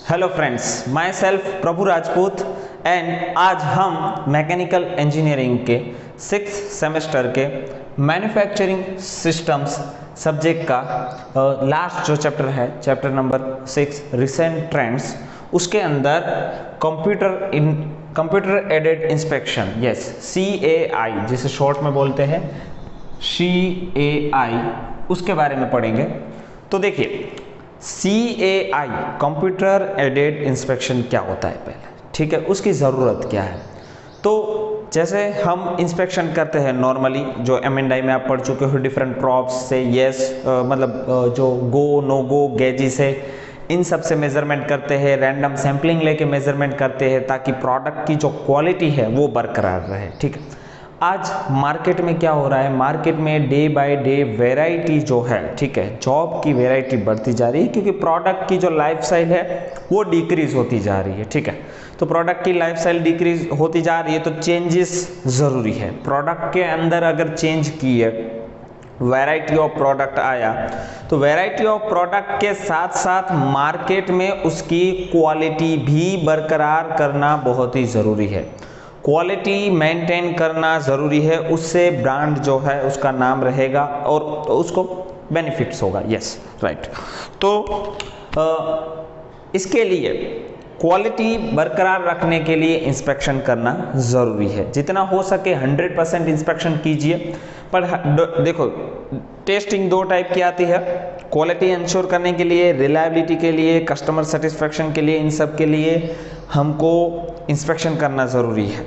Hello friends, my self Prabhu Rajput and आज हम mechanical engineering के 6th सेमेस्टर के मैन्युफैक्चरिंग सिस्टम्स सब्जेक्ट का लास्ट जो चैप्टर है, चैप्टर नंबर 6 रिसेंट ट्रेंड्स, उसके अंदर computer aided inspection, yes CAI जिसे शॉर्ट में बोलते हैं CAI, उसके बारे में पढ़ेंगे। तो देखिए CAI कंप्यूटर एडेड इंस्पेक्शन क्या होता है पहले, ठीक है, उसकी ज़रूरत क्या है। तो जैसे हम इंस्पेक्शन करते हैं नॉर्मली, जो M&I में आप पढ़ चुके हो, डिफरेंट प्रॉप्स से, यस जो गो नो गो गेजी से, इन सब से मेजरमेंट करते हैं, रैंडम सैम्पलिंग लेके मेजरमेंट करते हैं ताकि प्रोडक्ट की जो क्वालिटी है वो बरकरार रहे, ठीक है। आज मार्केट में क्या हो रहा है, मार्केट में डे बाय डे वैरायटी जो है, ठीक है, जॉब की वैरायटी बढ़ती जा रही है क्योंकि प्रोडक्ट की जो लाइफ साइकिल है वो डिक्रीज होती जा रही है, ठीक है। तो प्रोडक्ट की लाइफ साइकिल डिक्रीज होती जा रही है तो चेंजेस ज़रूरी है। प्रोडक्ट के अंदर अगर चेंज की है, वैरायटी ऑफ प्रोडक्ट आया, तो वैरायटी ऑफ प्रोडक्ट के साथ साथ मार्केट में उसकी क्वालिटी भी बरकरार करना बहुत ही ज़रूरी है। क्वालिटी मेंटेन करना ज़रूरी है, उससे ब्रांड जो है उसका नाम रहेगा और उसको बेनिफिट्स होगा, यस राइट। तो इसके लिए क्वालिटी बरकरार रखने के लिए इंस्पेक्शन करना ज़रूरी है। जितना हो सके 100% इंस्पेक्शन कीजिए। पर देखो, टेस्टिंग दो टाइप की आती है, क्वालिटी इंश्योर करने के लिए, रिलायबिलिटी के लिए, कस्टमर सेटिस्फेक्शन के लिए, इन सब के लिए हमको इंस्पेक्शन करना ज़रूरी है।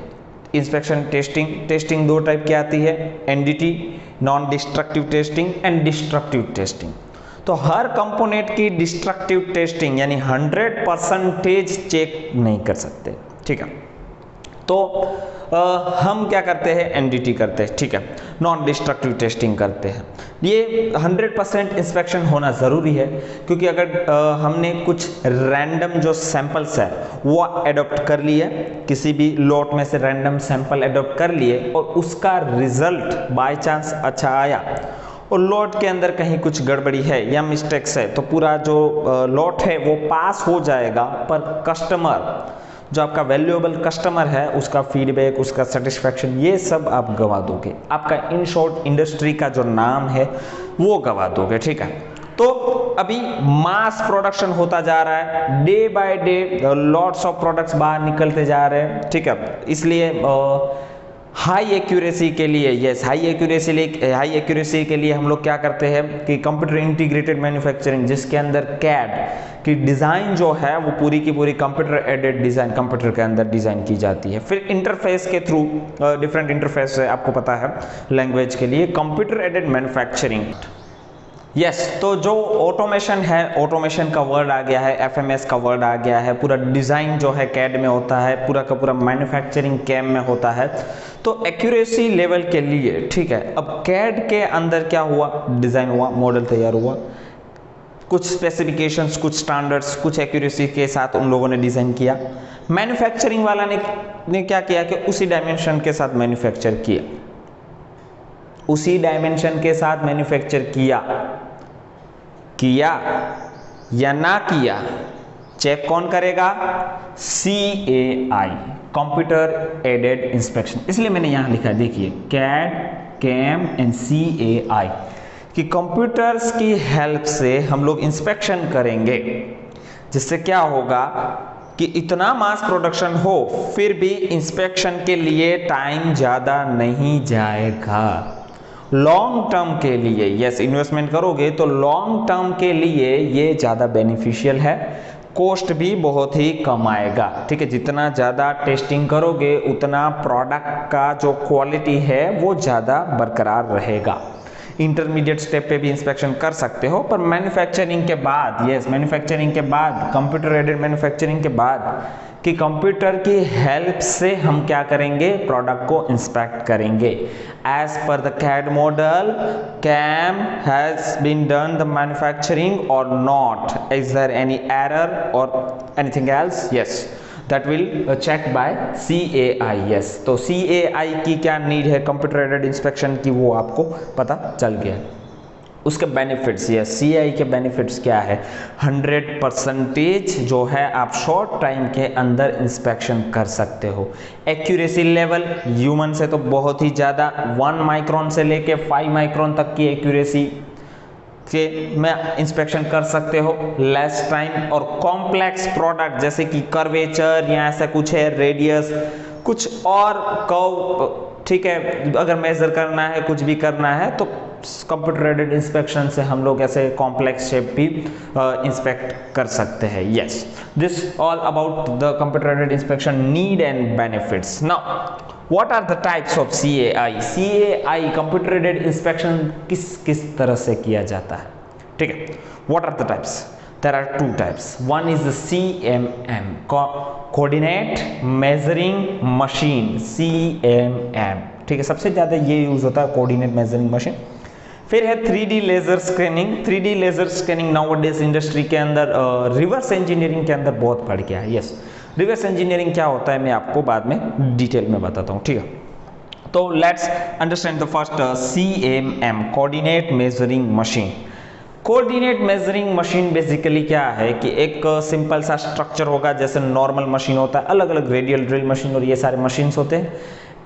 इंस्पेक्शन टेस्टिंग दो टाइप की आती है, NDT non destructive testing and destructive testing. तो हर कंपोनेंट की डिस्ट्रक्टिव टेस्टिंग यानी 100% चेक नहीं कर सकते, ठीक है। तो हम क्या करते हैं, NDT करते हैं, ठीक है, नॉन डिस्ट्रक्टिव टेस्टिंग करते हैं। ये 100% इंस्पेक्शन होना ज़रूरी है क्योंकि अगर हमने कुछ रैंडम जो सैंपल्स है वो एडॉप्ट कर लिए, किसी भी लॉट में से रैंडम सैंपल एडॉप्ट कर लिए और उसका रिजल्ट बाय चांस अच्छा आया और लॉट के अंदर कहीं कुछ गड़बड़ी है या मिस्टेक्स है, तो पूरा जो लॉट है वो पास हो जाएगा, पर कस्टमर जो आपका वैल्यूएबल कस्टमर है उसका फीडबैक, उसका सेटिस्फैक्शन, ये सब आप गवा दोगे। आपका इन शॉर्ट इंडस्ट्री का जो नाम है वो गवा दोगे, ठीक है। तो अभी मास प्रोडक्शन होता जा रहा है, day by day lots of products बाहर निकलते जा रहे हैं, ठीक है। इसलिए हाई एक्यूरेसी के लिए, यस हाई एक्यूरेसी के लिए हम लोग क्या करते हैं कि कंप्यूटर इंटीग्रेटेड मैन्युफैक्चरिंग, जिसके अंदर कैड की डिज़ाइन जो है वो पूरी की पूरी कंप्यूटर एडेड डिज़ाइन कंप्यूटर के अंदर डिज़ाइन की जाती है। फिर इंटरफेस के थ्रू, डिफरेंट इंटरफेस है, आपको पता है लैंग्वेज के लिए कंप्यूटर एडेड मैन्युफैक्चरिंग, यस। तो जो ऑटोमेशन है, ऑटोमेशन का वर्ड आ गया है, FMS का वर्ड आ गया है, पूरा डिज़ाइन जो है कैड में होता है, पूरा का पूरा मैन्युफैक्चरिंग कैम में होता है। तो एक्यूरेसी लेवल के लिए, ठीक है, अब कैड के अंदर क्या हुआ, डिज़ाइन हुआ, मॉडल तैयार हुआ, कुछ स्पेसिफिकेशंस, कुछ स्टैंडर्ड्स, कुछ एक्यूरेसी के साथ उन लोगों ने डिज़ाइन किया। मैन्युफैक्चरिंग वाला ने क्या किया कि उसी डायमेंशन के साथ मैन्युफैक्चर किया, उसी डायमेंशन के साथ मैन्युफैक्चर किया या ना किया, चेक कौन करेगा, CAI कंप्यूटर एडेड इंस्पेक्शन। इसलिए मैंने यहां लिखा, देखिए कैड, कैम एंड CAI कि कंप्यूटर्स की हेल्प से हम लोग इंस्पेक्शन करेंगे, जिससे क्या होगा कि इतना मास प्रोडक्शन हो फिर भी इंस्पेक्शन के लिए टाइम ज़्यादा नहीं जाएगा। लॉन्ग टर्म के लिए, यस, इन्वेस्टमेंट करोगे तो लॉन्ग टर्म के लिए ये ज़्यादा बेनिफिशियल है, कॉस्ट भी बहुत ही कम आएगा, ठीक है। जितना ज़्यादा टेस्टिंग करोगे उतना प्रोडक्ट का जो क्वालिटी है वो ज़्यादा बरकरार रहेगा। इंटरमीडिएट स्टेप पे भी इंस्पेक्शन कर सकते हो, पर मैन्युफैक्चरिंग के बाद, यस मैन्युफैक्चरिंग के बाद, कंप्यूटर एडेड मैन्युफैक्चरिंग के बाद कि कंप्यूटर की हेल्प से हम क्या करेंगे, प्रोडक्ट को इंस्पेक्ट करेंगे। As per the CAD model, CAM has been done the manufacturing or not, is there any error or anything else, yes that will check by CAI, yes. तो CAI की क्या need है computer aided inspection की, वो आपको पता चल गया। उसके बेनिफिट्स, या CAI के बेनिफिट्स क्या है, 100% जो है आप शॉर्ट टाइम के अंदर इंस्पेक्शन कर सकते हो। एक्यूरेसी लेवल ह्यूमन से तो बहुत ही ज़्यादा, 1 माइक्रोन से लेके 5 माइक्रोन तक की एक्यूरेसी के में इंस्पेक्शन कर सकते हो। लेस टाइम, और कॉम्प्लेक्स प्रोडक्ट जैसे कि कर्वेचर या ऐसा कुछ है, रेडियस, कुछ और कर्व, ठीक है, अगर मेजर करना है, कुछ भी करना है तो कंप्यूटर एडेड इंस्पेक्शन से हम लोग ऐसे कॉम्प्लेक्स शेप भी इंस्पेक्ट कर सकते हैं। Yes, this all about the computer aided inspection need and benefits. Now what are the types of CAI? CAI computer aided inspection किस तरह से किया जाता है, ठीक है। What are the types? There are 2 types. One is the CMM, Coordinate Measuring Machine, CMM, ठीक है, सबसे ज़्यादा ये यूज़ होता है कोऑर्डिनेट मेजरिंग मशीन। फिर है 3D laser scanning. 3D laser scanning nowadays industry के अंदर रिवर्स इंजीनियरिंग के अंदर बहुत बढ़ गया है। यस, रिवर्स इंजीनियरिंग क्या होता है मैं आपको बाद में डिटेल में बताता हूँ, ठीक है। तो let's understand the first CMM, coordinate measuring machine. Coordinate measuring machine basically क्या है कि एक सिंपल सा स्ट्रक्चर होगा, जैसे नॉर्मल मशीन होता है, अलग अलग रेडियल ड्रिल मशीन और ये सारे मशीन्स होते हैं,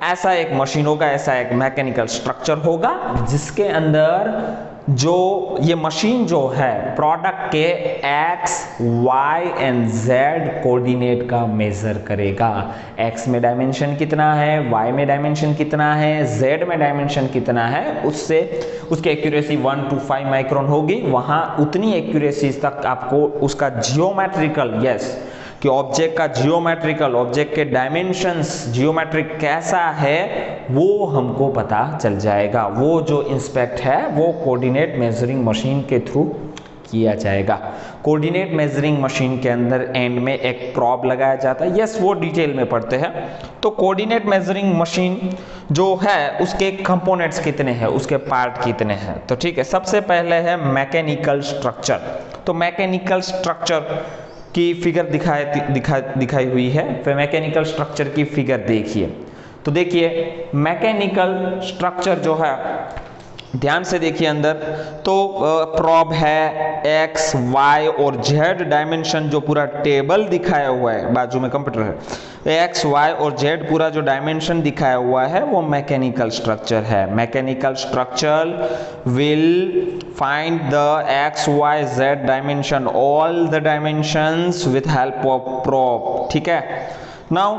ऐसा एक मशीन होगा, ऐसा एक मैकेनिकल स्ट्रक्चर होगा जिसके अंदर जो ये मशीन जो है प्रोडक्ट के X, Y and Z coordinate का मेजर करेगा। X में डायमेंशन कितना है, Y में डायमेंशन कितना है, Z में डायमेंशन कितना है, उससे उसकी एक्यूरेसी 1 to 5 माइक्रोन होगी। वहाँ उतनी एक्यूरेसी तक आपको उसका जियोमेट्रिकल, यस, कि ऑब्जेक्ट का जियोमेट्रिकल, ऑब्जेक्ट के डायमेंशंस जियोमेट्रिक कैसा है वो हमको पता चल जाएगा। वो जो इंस्पेक्ट है वो कोऑर्डिनेट मेजरिंग मशीन के थ्रू किया जाएगा। कोऑर्डिनेट मेजरिंग मशीन के अंदर एंड में एक प्रॉब लगाया जाता है। यस, वो डिटेल में पढ़ते हैं। तो कोऑर्डिनेट मेजरिंग मशीन जो है उसके कंपोनेंट्स कितने हैं, उसके पार्ट कितने हैं, तो ठीक है। सबसे पहले है मैकेनिकल स्ट्रक्चर। तो मैकेनिकल स्ट्रक्चर की फिगर दिखाई हुई है। फिर मैकेनिकल स्ट्रक्चर की फिगर देखिए, तो देखिए मैकेनिकल स्ट्रक्चर जो है ध्यान से देखिए अंदर, तो प्रॉब है, X, Y और Z डायमेंशन जो पूरा टेबल दिखाया हुआ है, बाजू में कंप्यूटर है, X, Y और Z पूरा जो डायमेंशन दिखाया हुआ है वो मैकेनिकल स्ट्रक्चर है। Mechanical structure will find the X, Y, Z dimension, all the dimensions with help of probe, ठीक है। नाउ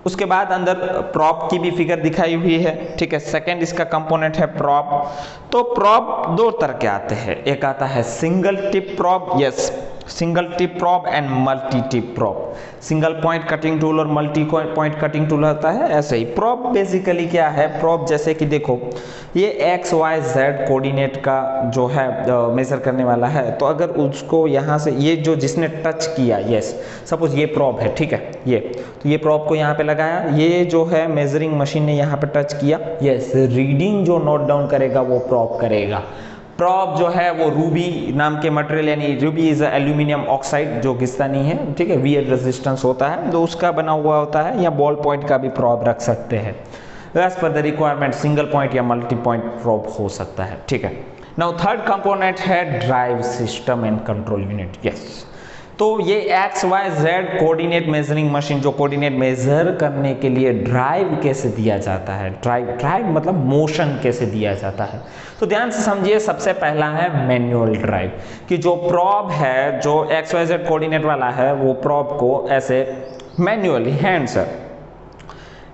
उसके बाद अंदर प्रॉप की भी फिगर दिखाई हुई है, ठीक है। सेकंड इसका कंपोनेंट है प्रॉप। तो प्रॉप 2 तरह के आते हैं, एक आता है single tip prop, yes, single tip prop and multi tip prop. Single point cutting tool और मल्टी पॉइंट कटिंग टूल होता है, ऐसे ही प्रॉप बेसिकली क्या है। प्रॉप जैसे कि देखो ये X, Y, Z कोऑर्डिनेट का जो है मेजर करने वाला है, तो अगर उसको यहाँ से ये जो जिसने टच किया, यस, सपोज ये प्रॉप है, ठीक है, ये तो ये प्रॉप को यहाँ पे लगाया, ये जो है मेजरिंग मशीन ने यहाँ पे टच किया, यस, रीडिंग जो नोट डाउन करेगा वो प्रॉप करेगा। प्रॉप जो है वो रूबी नाम के मटेरियल, यानी रूबी इज एल्यूमिनियम ऑक्साइड जो घिसता नहीं है, ठीक है, वियर रेजिस्टेंस होता है, तो उसका बना हुआ होता है, या बॉल पॉइंट का भी प्रॉप रख सकते हैं। As per the requirement single point या मल्टी पॉइंट प्रॉप हो सकता है, ठीक है। नाउ थर्ड कंपोनेंट है drive system and control unit, yes. तो ये X, Y, Z coordinate measuring machine जो कोऑर्डिनेट मेजर करने के लिए ड्राइव कैसे दिया जाता है, ड्राइव मतलब मोशन कैसे दिया जाता है, तो ध्यान से समझिए। सबसे पहला है मैनुअल ड्राइव, कि जो प्रॉब है जो X, Y, Z कोऑर्डिनेट वाला है वो प्रॉब को ऐसे मैन्युअली हैंड से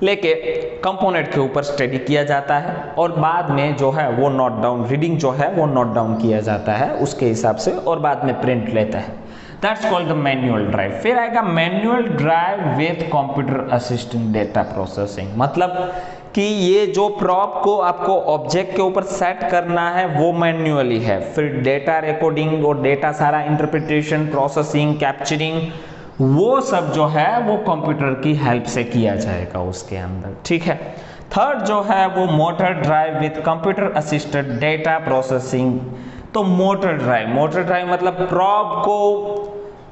लेके कंपोनेंट के ऊपर स्टडी किया जाता है, और बाद में जो है वो नोट डाउन, रीडिंग जो है वो नोट डाउन किया जाता है उसके हिसाब से, और बाद में प्रिंट लेता है। That's called the manual drive। फिर आएगा manual drive with computer assistant data processing, मतलब कि ये जो प्रॉप को आपको ऑब्जेक्ट के ऊपर सेट करना है वो मैन्युअली है, फिर डेटा रिकॉर्डिंग और डेटा सारा इंटरप्रिटेशन, प्रोसेसिंग, कैप्चरिंग, वो सब जो है वो कंप्यूटर की हेल्प से किया जाएगा उसके अंदर, ठीक है। थर्ड जो है वो motor drive with computer assistant data processing. तो मोटर ड्राइव मतलब प्रॉब को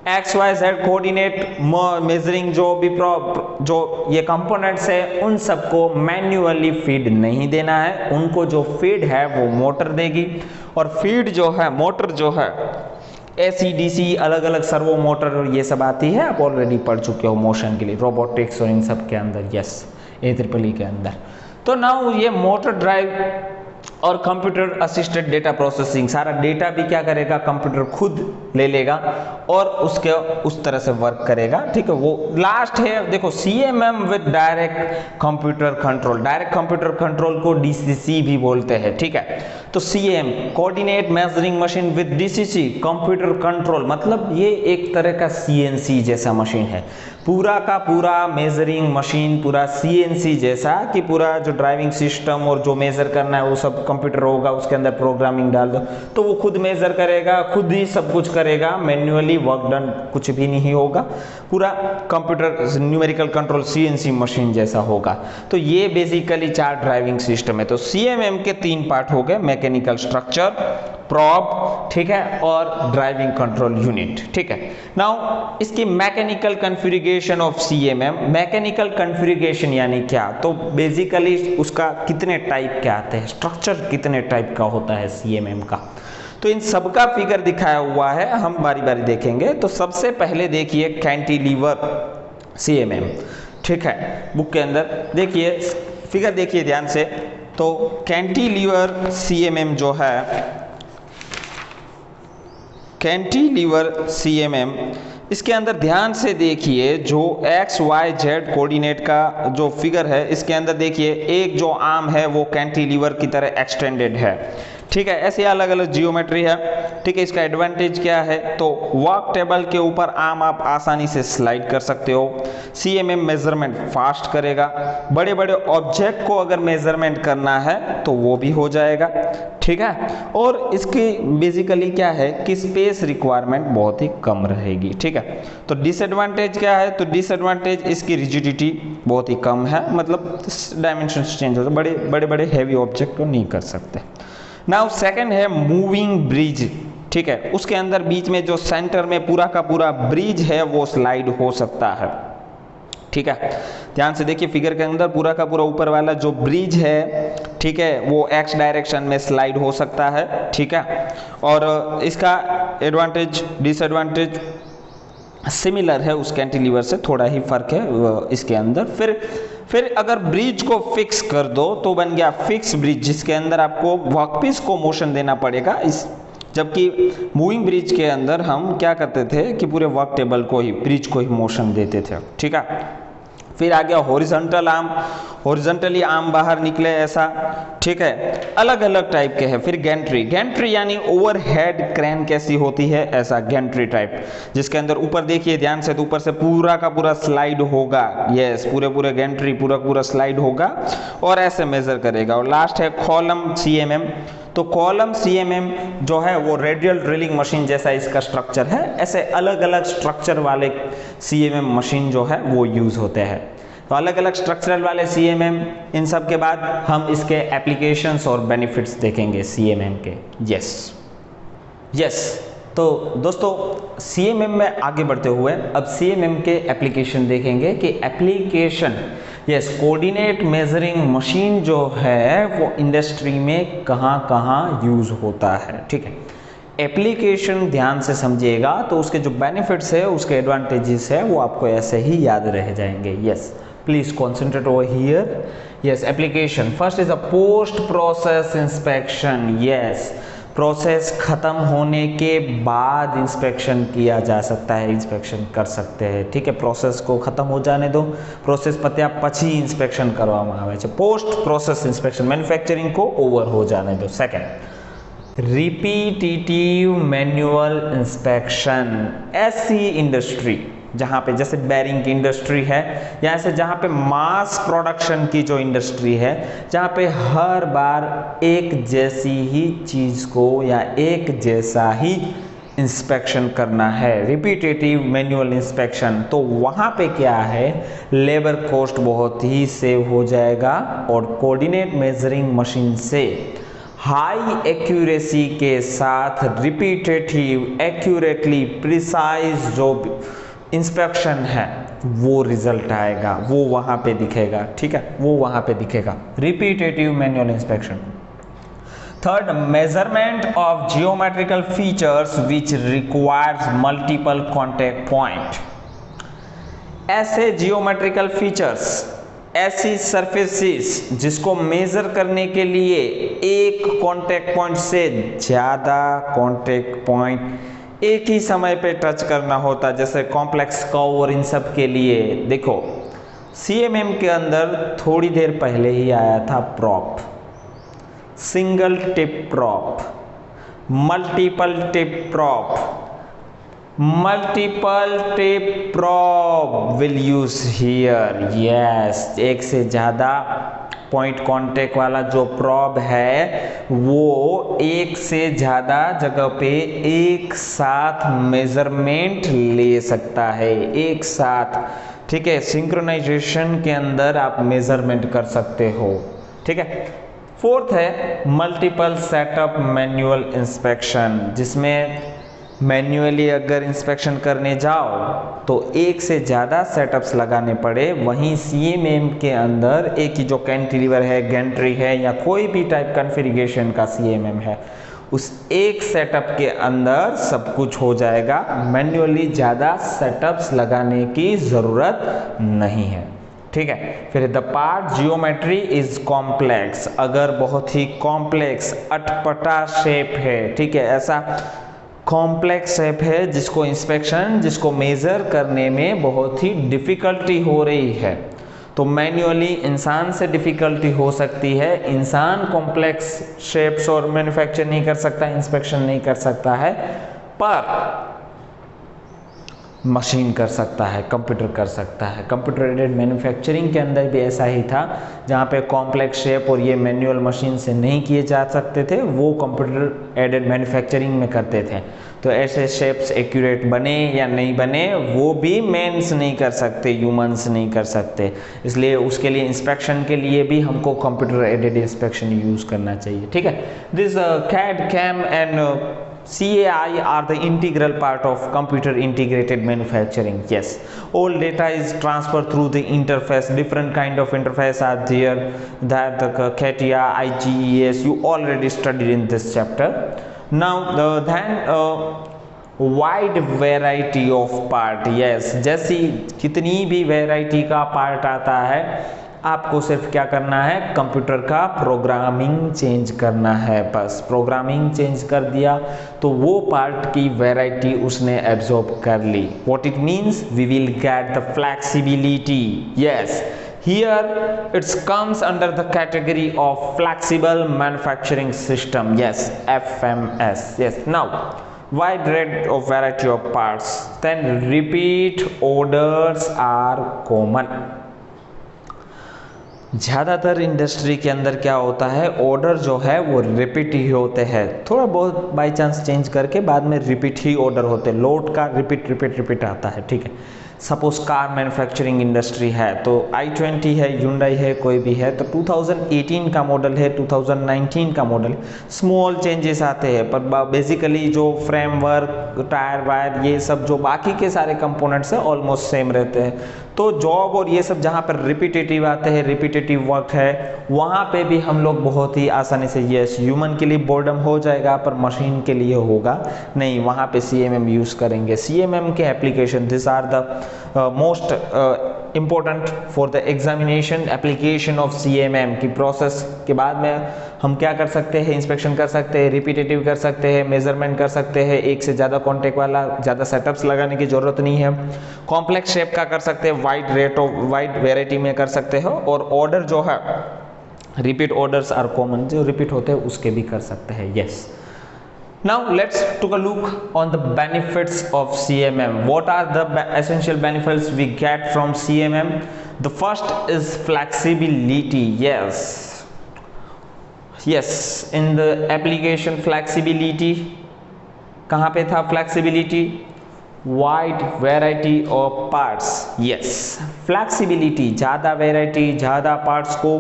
X Y Z coordinate measuring जो ये कंपोनेंट्स है उन सबको मैन्युअली फीड नहीं देना है, उनको जो फीड है वो मोटर देगी। और फीड जो है मोटर जो है एसी डीसी अलग अलग सर्वो मोटर ये सब आती है, आप ऑलरेडी पढ़ चुके हो मोशन के लिए, रोबोटिक्स और इन सब के अंदर, यस AEEE के अंदर। तो नाउ ये मोटर ड्राइव और कंप्यूटर असिस्टेड डेटा प्रोसेसिंग, सारा डेटा भी क्या करेगा, कंप्यूटर खुद ले लेगा और उसके उस तरह से वर्क करेगा, ठीक है। वो लास्ट है देखो CMM with direct computer control, direct computer control को DCC भी बोलते हैं, ठीक है। तो CM coordinate measuring machine with DCC computer control, मतलब ये एक तरह का CNC जैसा मशीन है, पूरा का पूरा मेजरिंग मशीन, पूरा CNC जैसा कि पूरा जो ड्राइविंग सिस्टम और जो मेजर करना है वो सब कंप्यूटर होगा, उसके अंदर प्रोग्रामिंग डाल दो तो वो खुद मेजर करेगा, खुद ही सब कुछ करेगा, मैन्युअली वर्क डन कुछ भी नहीं होगा, पूरा computer numerical control CNC machine जैसा होगा। तो ये बेसिकली 4 ड्राइविंग सिस्टम है। तो CMM के 3 पार्ट हो गए, मैकेनिकल स्ट्रक्चर, प्रॉब, ठीक है, और ड्राइविंग कंट्रोल यूनिट, ठीक है। नाउ इसकी mechanical configuration of CMM, mechanical configuration यानी क्या, तो बेसिकली उसका कितने टाइप के आते हैं, स्ट्रक्चर कितने टाइप का होता है CMM का, तो इन सब का फिगर दिखाया हुआ है, हम बारी बारी देखेंगे। तो सबसे पहले देखिए कैंटिलीवर CMM, ठीक है, बुक के अंदर देखिए फिगर देखिए ध्यान से। तो कैंटिलीवर CMM जो है, कैंटिलीवर CMM, इसके अंदर ध्यान से देखिए जो XYZ कोऑर्डिनेट का जो फिगर है, इसके अंदर देखिए एक जो आर्म है वो कैंटिलीवर की तरह एक्सटेंडेड है, ठीक है। ऐसे अलग अलग जियोमेट्री है, ठीक है। इसका एडवांटेज क्या है, तो वर्क टेबल के ऊपर आर्म आप आसानी से स्लाइड कर सकते हो, CMM मेजरमेंट फास्ट करेगा, बड़े बड़े ऑब्जेक्ट को अगर मेजरमेंट करना है तो वो भी हो जाएगा, ठीक है। और इसकी बेसिकली क्या है कि स्पेस रिक्वायरमेंट बहुत ही कम रहेगी, ठीक है। तो डिसएडवांटेज क्या है, तो डिसएडवांटेज इसकी रिजिडिटी बहुत ही कम है, मतलब डायमेंशन चेंज होता है, बड़े बड़े हैवी ऑब्जेक्ट को नहीं कर सकते। नाउ सेकंड है मूविंग ब्रिज, ठीक है, उसके अंदर बीच में जो सेंटर में पूरा का पूरा ब्रिज है वो स्लाइड हो सकता है, ठीक है। ध्यान से देखिए फिगर के अंदर पूरा का पूरा ऊपर वाला जो ब्रिज है, ठीक है, वो X डायरेक्शन में स्लाइड हो सकता है, ठीक है। और इसका एडवांटेज डिसएडवांटेज सिमिलर है उस कैंटिलीवर से, थोड़ा ही फर्क है इसके अंदर। फिर अगर ब्रिज को फिक्स कर दो तो बन गया फिक्स ब्रिज, जिसके अंदर आपको वर्कपीस को मोशन देना पड़ेगा, इस जबकि मूविंग ब्रिज के अंदर हम क्या करते थे कि पूरे वर्क टेबल को ही, ब्रिज को ही मोशन देते थे, ठीक है। फिर आ गया हॉरिजॉन्टल आर्म, हॉरिजॉन्टली आर्म बाहर निकले ऐसा, ठीक है, अलग अलग टाइप के हैं। फिर गैंट्री, गैंट्री यानी ओवरहेड क्रेन कैसी होती है, ऐसा गैंट्री टाइप, जिसके अंदर ऊपर देखिए ध्यान से, तो ऊपर से पूरा का पूरा स्लाइड होगा, यस, पूरे गैंट्री पूरा स्लाइड होगा और ऐसे मेजर करेगा। और लास्ट है कॉलम CMM, तो कॉलम CMM जो है वो रेडियल ड्रिलिंग मशीन जैसा इसका स्ट्रक्चर है, ऐसे अलग अलग स्ट्रक्चर वाले CMM मशीन जो है वो यूज होते हैं। तो अलग अलग स्ट्रक्चरल वाले CMM, इन सब के बाद हम इसके एप्लीकेशंस और बेनिफिट्स देखेंगे CMM के, यस। तो दोस्तों CMM में आगे बढ़ते हुए अब CMM के एप्लीकेशन देखेंगे कि application, yes, coordinate measuring machine जो है वो इंडस्ट्री में कहाँ कहाँ यूज होता है, ठीक है। एप्लीकेशन ध्यान से समझिएगा तो उसके जो बेनिफिट्स है, उसके एडवांटेजेस है, वो आपको ऐसे ही याद रह जाएंगे, yes. Please concentrate over here, yes. Application first is a post process inspection, yes, process खत्म होने के बाद इंस्पेक्शन किया जा सकता है, इंस्पेक्शन कर सकते हैं, ठीक है। प्रोसेस को खत्म हो जाने दो, प्रोसेस पत्या पछी इंस्पेक्शन કરવામાં આવે છે, पोस्ट प्रोसेस इंस्पेक्शन, मैन्युफैक्चरिंग को ओवर हो जाने दो। सेकंड, रिपीटिटिव मैनुअल इंस्पेक्शन, ऐसी इंडस्ट्री जहाँ पे जैसे बेरिंग की इंडस्ट्री है, या ऐसे जहाँ पे मास प्रोडक्शन की जो इंडस्ट्री है, जहाँ पे हर बार एक जैसी ही चीज़ को या एक जैसा ही इंस्पेक्शन करना है, रिपीटेटिव मैनुअल इंस्पेक्शन, तो वहाँ पे क्या है, लेबर कॉस्ट बहुत ही सेव हो जाएगा और कोऑर्डिनेट मेजरिंग मशीन से हाई एक्यूरेसी के साथ रिपीटेटिव एक्यूरेटली प्रिसाइज जो इंस्पेक्शन है वो रिजल्ट आएगा, वो वहां पे दिखेगा, ठीक है, वो वहां पे दिखेगा, repetitive manual inspection. Third, measurement of geometrical features which requires multiple contact point. ऐसे जियोमेट्रिकल फीचर्स, ऐसी सरफेसेस जिसको मेजर करने के लिए एक कॉन्टैक्ट पॉइंट से ज्यादा कॉन्टैक्ट पॉइंट एक ही समय पे टच करना होता, जैसे कॉम्प्लेक्स कर्व और इन सब के लिए। देखो सीएमएम के अंदर थोड़ी देर पहले ही आया था prop, single tip prop, multiple tip prop, multiple tip prop will use here, yes, एक से ज्यादा पॉइंट कांटेक्ट वाला जो प्रॉब है वो एक से ज्यादा जगह पे एक साथ मेजरमेंट ले सकता है, एक साथ, ठीक है, सिंक्रोनाइजेशन के अंदर आप मेजरमेंट कर सकते हो, ठीक है। फोर्थ है मल्टीपल सेटअप मैनुअल इंस्पेक्शन, जिसमें मैन्युअली अगर इंस्पेक्शन करने जाओ तो एक से ज़्यादा सेटअप्स लगाने पड़े, वहीं सीएमएम के अंदर एक ही जो कैंटिलीवर है, गैंट्री है या कोई भी टाइप कॉन्फ़िगरेशन का सीएमएम है, उस एक सेटअप के अंदर सब कुछ हो जाएगा, मैन्युअली ज़्यादा सेटअप्स लगाने की ज़रूरत नहीं है, ठीक है। फिर the part geometry is complex, अगर बहुत ही कॉम्प्लेक्स अटपटा शेप है, ठीक है, ऐसा कॉम्प्लेक्स शेप है जिसको इंस्पेक्शन, जिसको मेजर करने में बहुत ही डिफिकल्टी हो रही है, तो मैन्युअली इंसान से डिफिकल्टी हो सकती है, इंसान कॉम्प्लेक्स शेप्स और मैन्युफैक्चर नहीं कर सकता, इंस्पेक्शन नहीं कर सकता है, पर मशीन कर सकता है, कंप्यूटर कर सकता है। कंप्यूटर एडेड मैन्युफैक्चरिंग के अंदर भी ऐसा ही था, जहाँ पे कॉम्प्लेक्स शेप और ये मैनुअल मशीन से नहीं किए जा सकते थे, वो कंप्यूटर एडेड मैन्युफैक्चरिंग में करते थे। तो ऐसे शेप्स एक्यूरेट बने या नहीं बने वो भी मैन्स नहीं कर सकते, ह्यूमंस नहीं कर सकते, इसलिए उसके लिए इंस्पेक्शन के लिए भी हमको कंप्यूटर एडेड इंस्पेक्शन यूज़ करना चाहिए, ठीक है। This CAD, CAM and CAI are the integral part of computer integrated manufacturing. Yes, all data is transferred through the interface. Different kind of interface are there. That the CATIA, IGES, you already studied in this chapter. Now wide variety of part. Yes, जैसी कितनी भी variety का part आता है, आपको सिर्फ क्या करना है, कंप्यूटर का प्रोग्रामिंग चेंज करना है, बस प्रोग्रामिंग चेंज कर दिया तो वो पार्ट की वैरायटी उसने एब्जॉर्ब कर ली। What it means, we will get the flexibility. Yes, here it comes under the category of flexible manufacturing system, yes, FMS. Yes, now wide range of variety of parts, then repeat orders are common. ज़्यादातर industry के अंदर क्या होता है, order जो है वो repeat ही होते हैं, थोड़ा बहुत बाय चांस चेंज करके बाद में रिपीट ही ऑर्डर होते हैं, लोड का रिपीट आता है, ठीक है। सपोज कार मैन्युफैक्चरिंग इंडस्ट्री है तो i20 है, Hyundai है, कोई भी है, तो 2018 का मॉडल है, 2019 का मॉडल, स्मॉल चेंजेस आते हैं, पर बेसिकली जो फ्रेमवर्क, टायर वायर, ये सब जो बाकी के सारे कंपोनेंट्स हैं ऑलमोस्ट सेम रहते हैं। तो जॉब और ये सब जहाँ पर रिपीटेटिव आते हैं, रिपीटेटिव वर्क है, वहाँ पे भी हम लोग बहुत ही आसानी से, यस, ह्यूमन के लिए बोर्डम हो जाएगा पर मशीन के लिए होगा नहीं, वहाँ पे CMM यूज़ करेंगे। CMM के application, this are the most important for the examination application of CMM की प्रोसेस के बाद में हम क्या कर सकते हैं, इंस्पेक्शन कर सकते हैं, रिपीटेटिव कर सकते हैं, मेजरमेंट कर सकते हैं, एक से ज़्यादा कॉन्टेक्ट वाला, ज़्यादा सेटअप्स लगाने की ज़रूरत नहीं है, कॉम्प्लेक्स शेप का कर सकते हैं, वाइड वेराइटी में कर सकते हो, और ऑर्डर जो है रिपीट ऑर्डर्स आर कॉमन, जो रिपीट होते हैं उसके भी कर सकते हैं। Yes, now let's take a look on the benefits of CMM. What are the essential benefits we get from CMM? The first is flexibility. Yes, in the application flexibility, कहाँ पे था flexibility? Wide variety of parts. Yes, flexibility, ज़्यादा variety, ज़्यादा parts को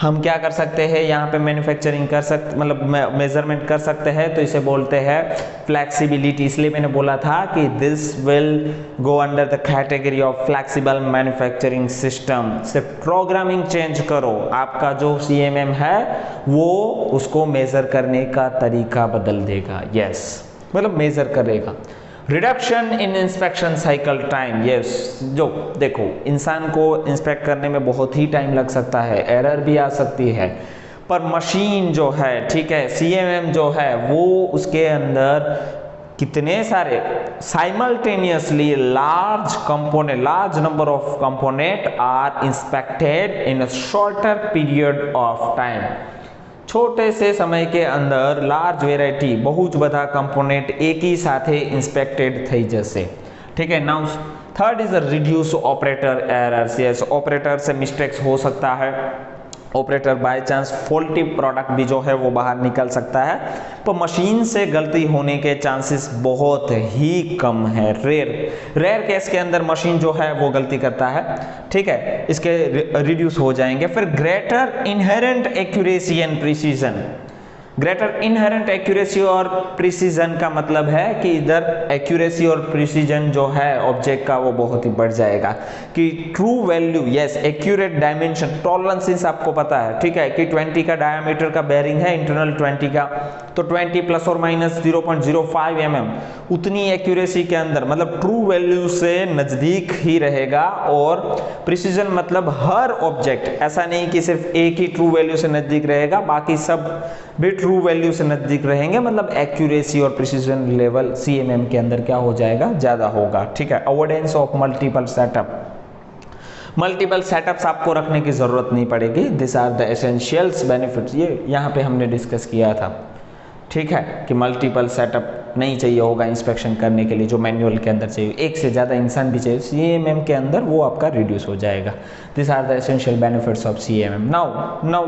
हम क्या कर सकते हैं यहाँ पे मैन्युफैक्चरिंग कर सकते, मतलब मेजरमेंट कर सकते हैं, तो इसे बोलते हैं फ्लेक्सिबिलिटी। इसलिए मैंने बोला था कि this will go under the category of flexible manufacturing system. सिर्फ प्रोग्रामिंग चेंज करो, आपका जो CMM है वो उसको मेजर करने का तरीका बदल देगा। यस, मतलब मेजर करेगा। Reduction in inspection cycle time. Yes, जो देखो इंसान को इंस्पेक्ट करने में बहुत ही टाइम लग सकता है, एरर भी आ सकती है, पर मशीन जो है, ठीक है, CMM जो है वो उसके अंदर कितने सारे simultaneously large number of component are inspected in a shorter period of time. छोटे से समय के અંદર લાર્જ વેરાયટી, બહુ જ બધા કમ્પોનેન્ટ એકી સાથે ઇન્સ્પેક્ટેડ થઈ જશે, ठीक है। Now third is reduce operator errors. Yes, operator से मिस्टेक्स हो सकता है, operator by chance faulty product भी जो है वो बाहर निकल सकता है, पर मशीन से गलती होने के चांसेस बहुत ही कम है। रेयर केस के अंदर मशीन जो है वो गलती करता है, ठीक है, इसके रिड्यूस हो जाएंगे। फिर greater inherent accuracy and precision. Greater inherent accuracy और प्रिसीजन का मतलब है कि इधर एक्यूरेसी और प्रिसीजन जो है ऑब्जेक्ट का वो बहुत ही बढ़ जाएगा, कि true value, yes, accurate dimension, tolerances आपको पता है, ठीक है, कि 20 का डायमीटर का बेरिंग है, इंटरनल 20 का, तो 20 प्लस और माइनस 0.05 mm उतनी एक्यूरेसी के अंदर, मतलब ट्रू वैल्यू से नजदीक ही रहेगा। और प्रिसीजन मतलब हर ऑब्जेक्ट, ऐसा नहीं कि सिर्फ एक ही ट्रू वैल्यू से नजदीक रहेगा, बाकी सब भी ट्रू वैल्यू से नजदीक रहेंगे, मतलब एक्यूरेसी और प्रिसीजन लेवल CMM के अंदर क्या हो जाएगा, ज्यादा होगा, ठीक है। Avoidance of multiple setup. Multiple setups आपको रखने की जरूरत नहीं पड़ेगी। This are the essentials benefits, ये यहाँ पे हमने डिस्कस किया था, ठीक है, कि मल्टीपल सेटअप नहीं चाहिए होगा इंस्पेक्शन करने के लिए, जो मैनुअल के अंदर चाहिए, एक से ज़्यादा इंसान भी चाहिए CMM के अंदर, वो आपका रिड्यूस हो जाएगा। This are the essential benefits of CMM। Now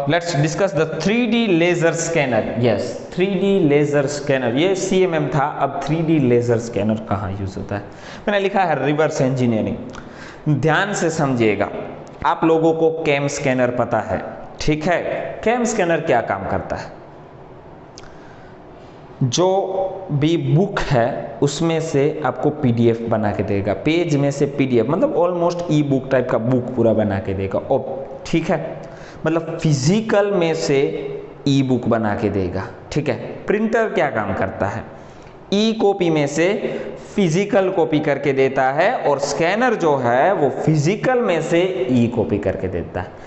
let's discuss the 3D laser scanner. Yes, 3D laser scanner, ये CMM था, अब 3D लेजर स्कैनर कहाँ यूज होता है। मैंने लिखा है रिवर्स इंजीनियरिंग। ध्यान से समझिएगा, आप लोगों को कैम स्कैनर पता है, ठीक है। कैम स्कैनर क्या काम करता है, जो भी बुक है उसमें से आपको PDF बना के देगा, पेज में से PDF, मतलब ऑलमोस्ट ई-बुक टाइप का बुक पूरा बना के देगा, ठीक है, मतलब फिजिकल में से ई-बुक बना के देगा, ठीक है। प्रिंटर क्या काम करता है, ई-कॉपी में से फिजिकल कॉपी करके देता है, और स्कैनर जो है वो फिजिकल में से ई-कॉपी करके देता है।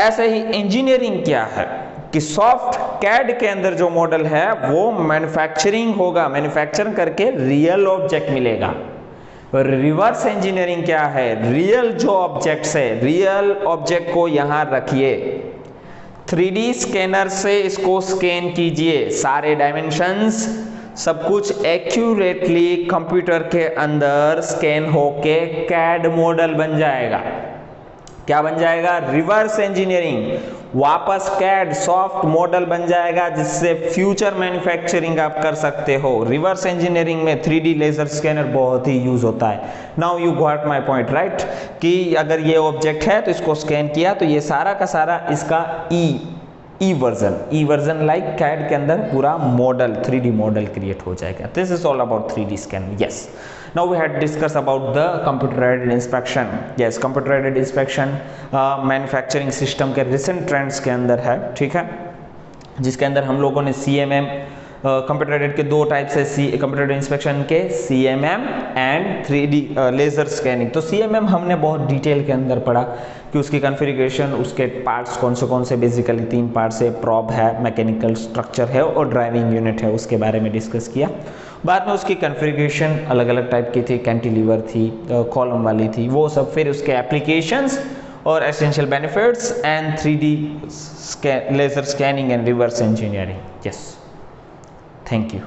ऐसे ही इंजीनियरिंग क्या है कि सॉफ्ट कैड के अंदर जो मॉडल है वो मैन्युफैक्चरिंग होगा, मैन्युफैक्चर करके रियल ऑब्जेक्ट मिलेगा। रिवर्स इंजीनियरिंग क्या है, रियल जो ऑब्जेक्ट्स है, रियल ऑब्जेक्ट को यहां रखिए, 3D स्कैनर से इसको स्कैन कीजिए, सारे डायमेंशंस सब कुछ एक्यूरेटली कंप्यूटर के अंदर स्कैन होके कैड मॉडल बन जाएगा। क्या बन जाएगा, रिवर्स इंजीनियरिंग, वापस कैड सॉफ्ट मॉडल बन जाएगा, जिससे फ्यूचर मैन्युफैक्चरिंग आप कर सकते हो। रिवर्स इंजीनियरिंग में 3D लेजर स्कैनर बहुत ही यूज होता है। Now you got my point, right, कि अगर ये ऑब्जेक्ट है तो इसको स्कैन किया तो ये सारा का सारा इसका ई वर्जन लाइक कैड के अंदर पूरा मॉडल 3D मॉडल क्रिएट हो जाएगा। This is all about 3D scan. Yes, now we had discussed about the computer aided inspection. yes, computer aided inspection manufacturing system के रिसेंट ट्रेंड्स के अंदर है, ठीक है, जिसके अंदर हम लोगों ने CMM कंप्यूटर एडेड के दो टाइप से कंप्यूटर एडेड इंस्पेक्शन के, CMM and 3D laser scanning. तो CMM हमने बहुत डिटेल के अंदर पढ़ा कि उसकी कॉन्फ़िगरेशन, उसके पार्ट्स कौन से बेसिकली 3 पार्ट्स है, प्रॉब है, मैकेनिकल स्ट्रक्चर है और ड्राइविंग यूनिट है, उसके बारे में डिस्कस किया। बाद में उसकी कॉन्फ़िगरेशन अलग अलग टाइप की थी, कैंटिलीवर थी, कॉलम वाली थी, वो सब, फिर उसके एप्लीकेशंस और essential benefits and 3D laser scanning and reverse engineering. Yes, thank you.